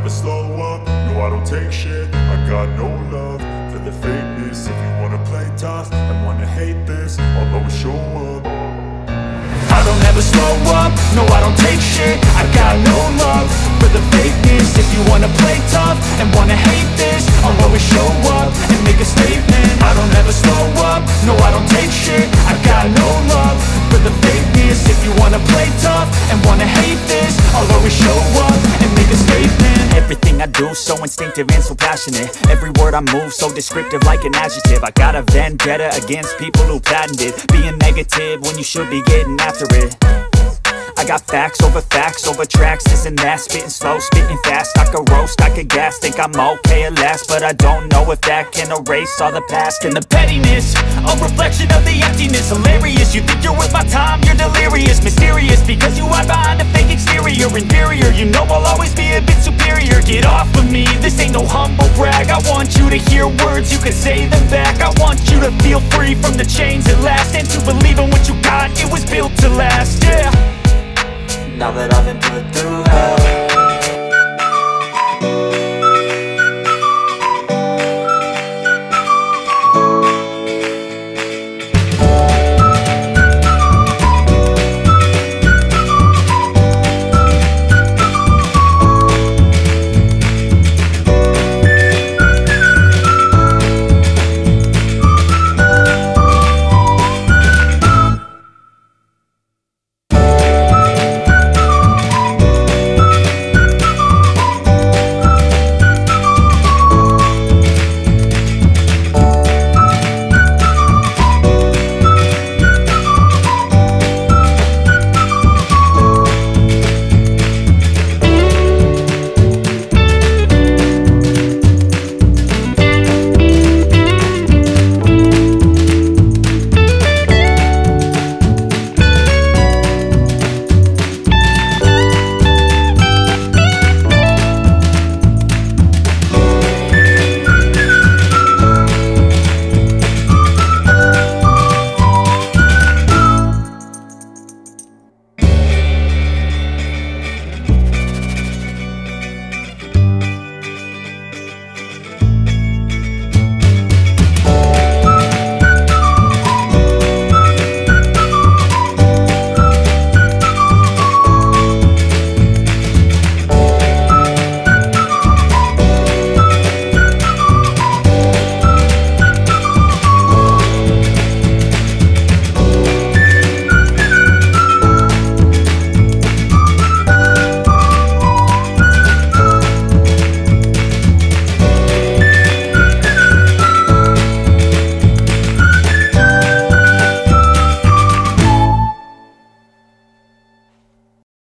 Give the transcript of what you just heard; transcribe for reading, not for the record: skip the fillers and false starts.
never slow up, no I don't take shit. I got no love for the fakeness. If you wanna play tough and wanna hate this, I'll always show up. I don't ever slow up, no I don't take shit. I got no love for the fakeness. If you wanna play tough and wanna hate this, I'll always show up and make a statement. I don't ever slow up, no I don't take shit. I got no love for the fakeness. If you wanna play tough and wanna hate this, I'll always show up and make a statement. Everything I do so instinctive and so passionate. Every word I move so descriptive like an adjective. I got a vendetta against people who patented being negative when you should be getting after it. I got facts over tracks, this and that. Spitting slow, spitting fast. I could roast, I could gas. Think I'm okay at last, but I don't know if that can erase all the past. And the pettiness, a reflection of the emptiness. Hilarious, you think you're worth my time, you're delirious. Mysterious, because you hide behind a fake exterior. Inferior, you know I'll always be a bit superior. Get off of me, this ain't no humble brag. I want you to hear words, you can say them back. I want you to feel free from the chains at last, and to believe in what you got, it was built to last, yeah. Now that I've been put through hell,